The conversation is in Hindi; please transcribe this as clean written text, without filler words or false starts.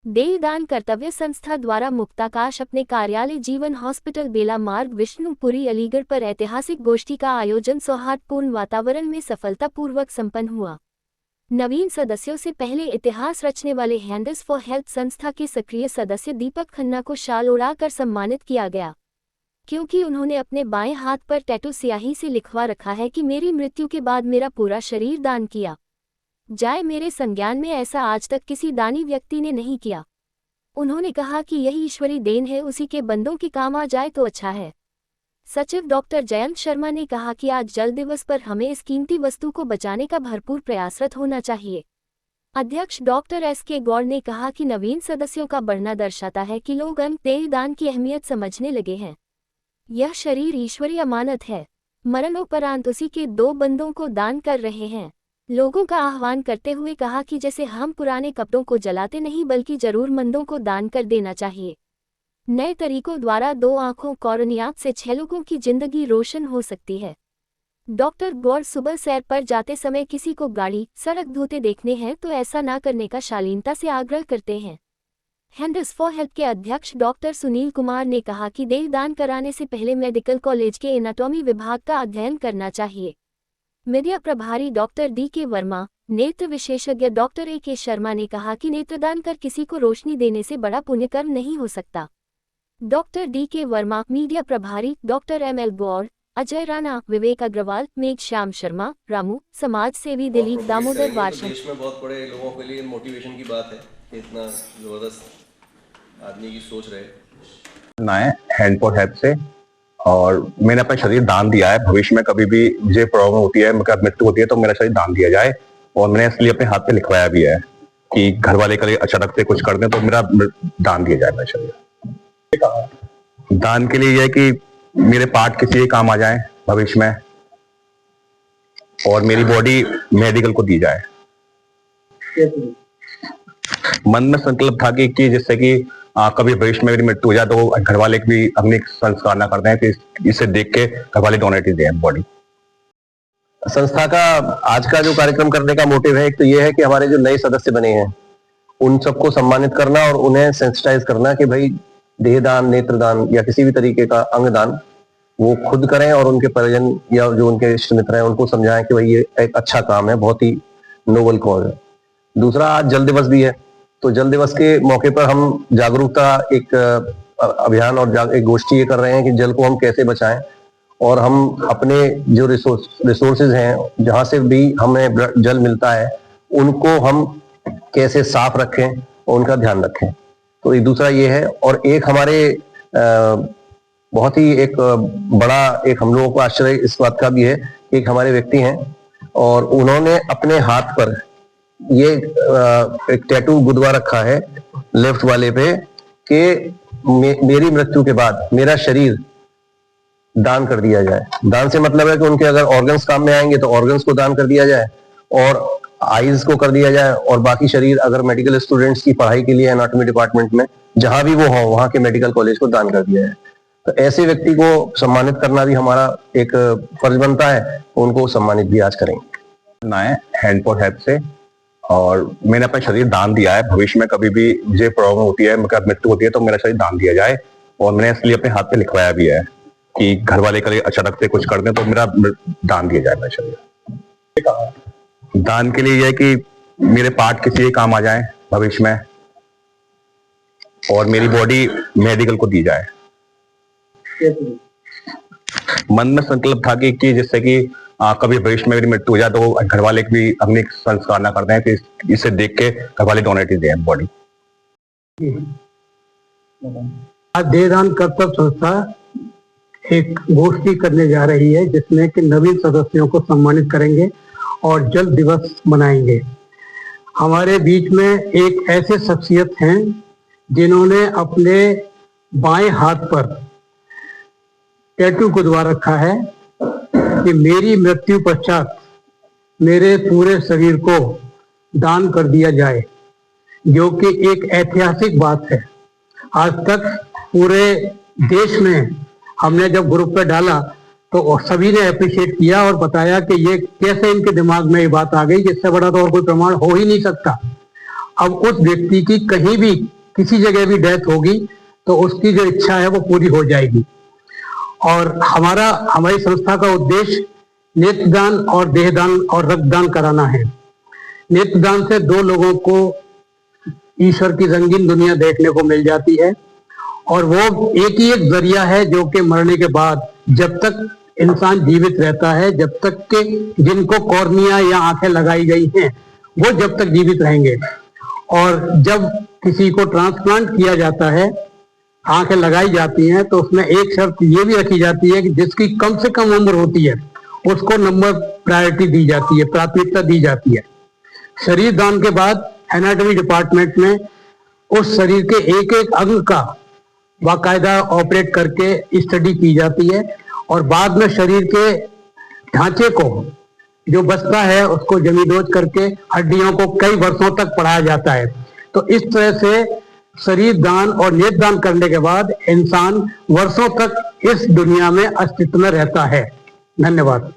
देहदान कर्तव्य संस्था द्वारा मुक्ताकाश अपने कार्यालय जीवन हॉस्पिटल बेला मार्ग विष्णुपुरी अलीगढ़ पर ऐतिहासिक गोष्ठी का आयोजन सौहार्दपूर्ण वातावरण में सफलतापूर्वक संपन्न हुआ। नवीन सदस्यों से पहले इतिहास रचने वाले हैंडल्स फॉर हेल्थ संस्था के सक्रिय सदस्य दीपक खन्ना को शाल ओढ़ाकर सम्मानित किया गया, क्योंकि उन्होंने अपने बाएं हाथ पर टैटू स्याही से लिखवा रखा है कि मेरी मृत्यु के बाद मेरा पूरा शरीर दान किया जाए। मेरे संज्ञान में ऐसा आज तक किसी दानी व्यक्ति ने नहीं किया। उन्होंने कहा कि यही ईश्वरी देन है, उसी के बंदों के काम आ जाए तो अच्छा है। सचिव डॉक्टर जयंत शर्मा ने कहा कि आज जल दिवस पर हमें इस कीमती वस्तु को बचाने का भरपूर प्रयासरत होना चाहिए। अध्यक्ष डॉक्टर एस.के. गौड़ ने कहा कि नवीन सदस्यों का बढ़ना दर्शाता है कि लोग देहदान की अहमियत समझने लगे हैं। यह शरीर ईश्वरीय अमानत है, मरणोपरांत उसी के 2 बंदों को दान कर रहे हैं। लोगों का आह्वान करते हुए कहा कि जैसे हम पुराने कपड़ों को जलाते नहीं बल्कि जरूरतमंदों को दान कर देना चाहिए। नए तरीकों द्वारा 2 आंखों कॉर्निया से 6 लोगों की जिंदगी रोशन हो सकती है। डॉक्टर गौड़ सुबह सैर पर जाते समय किसी को गाड़ी सड़क धोते देखने हैं तो ऐसा ना करने का शालीनता से आग्रह करते हैं। हैंडल्स फॉर हेल्थ के अध्यक्ष डॉक्टर सुनील कुमार ने कहा कि देहदान कराने से पहले मेडिकल कॉलेज के एनाटॉमी विभाग का अध्ययन करना चाहिए। मीडिया प्रभारी डॉक्टर डी.के. वर्मा, नेत्र विशेषज्ञ डॉक्टर ए.के. शर्मा ने कहा कि नेत्रदान कर किसी को रोशनी देने से बड़ा पुण्यकर्म नहीं हो सकता। Doctor DK. वर्मा, मीडिया प्रभारी डॉक्टर एम.एल. गौड़, अजय राणा, विवेक अग्रवाल, मेघ श्याम शर्मा, रामू, समाज सेवी दिलीप दामोदर वार्षण। देश में बहुत बड़े लोगों के लिए मोटिवेशन की बात है कि इतना जबरदस्त आदमी की सोच रहे ना है हैंड फॉर हेल्प से, और मैंने अपना शरीर दान दिया है। भविष्य में कभी भी मुझे प्रॉब्लम होती है, मेरी मृत्यु होती है तो मेरा शरीर दान दिया जाए, और मैंने इसलिए अपने हाथ पे लिखवाया भी है कि घर वाले कभी अचानक से कुछ कर दें तो मेरा दान दिया जाए। मेरा शरीर दान के लिए यह है कि मेरे पार्ट किसी के काम आ जाए भविष्य में, और मेरी बॉडी मेडिकल को दी जाए। मन में संकल्प था कि जिससे कि कभी भविष्य में मेरी मृत्यु हो जाए तो घर वाले भी अग्नि संस्कार ना करते हैं, कि इसे देख के घर वाले डोनेट ही दें बॉडी। संस्था का आज का जो कार्यक्रम करने का मोटिव है, एक तो ये है कि हमारे जो नए सदस्य बने हैं उन सबको सम्मानित करना और उन्हें सेंसिटाइज करना कि भाई देहदान, नेत्रदान या किसी भी तरीके का अंगदान वो खुद करें, और उनके परिजन या जो उनके इष्ट मित्र हैं उनको समझाएं कि भाई ये एक अच्छा काम है, बहुत ही नोबल कॉज है। दूसरा, आज जल दिवस भी है, तो जल दिवस के मौके पर हम जागरूकता एक अभियान और एक गोष्ठी ये कर रहे हैं कि जल को हम कैसे बचाएं, और हम अपने जो रिसोर्सेज हैं जहां से भी हमें जल मिलता है उनको हम कैसे साफ रखें और उनका ध्यान रखें। तो एक दूसरा ये है, और एक हमारे बहुत ही एक बड़ा एक हम लोगों को आश्चर्य इस बात का भी है, एक हमारे व्यक्ति हैं और उन्होंने अपने हाथ पर ये एक टैटू गुदवा रखा है लेफ्ट वाले पे कि मेरी मृत्यु के बाद मेरा शरीर दान कर दिया जाए। दान से मतलब है कि उनके अगर ऑर्गन्स काम में आएंगे तो ऑर्गन्स को दान कर दिया जाए, और आईज को कर दिया जाए, और बाकी शरीर अगर मेडिकल स्टूडेंट्स की पढ़ाई के लिए एनाटॉमी डिपार्टमेंट में जहां भी वो हो वहां के मेडिकल कॉलेज को दान कर दिया जाए। तो ऐसे व्यक्ति को सम्मानित करना भी हमारा एक फर्ज बनता है, उनको सम्मानित भी आज करेंगे। ना है हैंड फॉर हेल्प से, और मैंने अपना शरीर दान दिया है। भविष्य में कभी भी मुझे प्रॉब्लम होती है, मेरी मृत्यु होती है तो मेरा शरीर दान दिया जाए, और मैंने इसलिए अपने हाथ पे लिखवाया भी है कि घर वाले कभी अचानक से कुछ कर दें तो मेरा दान दिया जाए। मेरा शरीर दान के लिए यह है कि मेरे पार्ट किसी के काम आ जाए भविष्य में, और मेरी बॉडी मेडिकल को दी जाए। मन में संकल्प था कि जिससे कि कभी भविष्य में मेरी मृत्यु हो जाए तो घर वाले भी अग्नि संस्कार ना करते हैं, कि इसे देख के घर वाले डोनेट ही दें बॉडी। आज देहदान कर्तव्य संस्था एक गोष्ठी करने जा रही है जिसमें कि नवीन सदस्यों को सम्मानित करेंगे और जल दिवस मनाएंगे। हमारे बीच में एक ऐसे शख्सियत हैं जिन्होंने अपने बाएं हाथ पर टैटू गुदवा रखा है कि मेरी मृत्यु पश्चात मेरे पूरे शरीर को दान कर दिया जाए, जो कि एक ऐतिहासिक बात है। आज तक पूरे देश में हमने जब ग्रुप पे डाला तो सभी ने अप्रिशिएट किया और बताया कि ये कैसे इनके दिमाग में ये बात आ गई, जिससे बड़ा तो और कोई प्रमाण हो ही नहीं सकता। अब उस व्यक्ति की कहीं भी किसी जगह भी डेथ होगी तो उसकी जो इच्छा है वो पूरी हो जाएगी। और हमारी संस्था का उद्देश्य नेत्रदान और देहदान और रक्तदान कराना है। नेत्रदान से 2 लोगों को ईश्वर की रंगीन दुनिया देखने को मिल जाती है, और वो एक ही एक जरिया है जो कि मरने के बाद जब तक इंसान जीवित रहता है, जब तक के जिनको कॉर्निया या आंखें लगाई गई हैं वो जब तक जीवित रहेंगे। और जब किसी को ट्रांसप्लांट किया जाता है, आंखें लगाई जाती हैं, तो उसमें एक शर्त ये भी रखी जाती है कि जिसकी कम से कम उम्र होती है उसको नंबर प्रायोरिटी दी जाती है, प्राथमिकता दी जाती है। शरीर दान के बाद एनाटॉमी डिपार्टमेंट में उस शरीर के एक एक अंग का बाकायदा ऑपरेट करके स्टडी की जाती है, और बाद में शरीर के ढांचे को जो बचता है उसको जमींदोज करके हड्डियों को कई वर्षों तक पढ़ाया जाता है। तो इस तरह से शरीर दान और नेत्र दान करने के बाद इंसान वर्षों तक इस दुनिया में अस्तित्व में रहता है। धन्यवाद।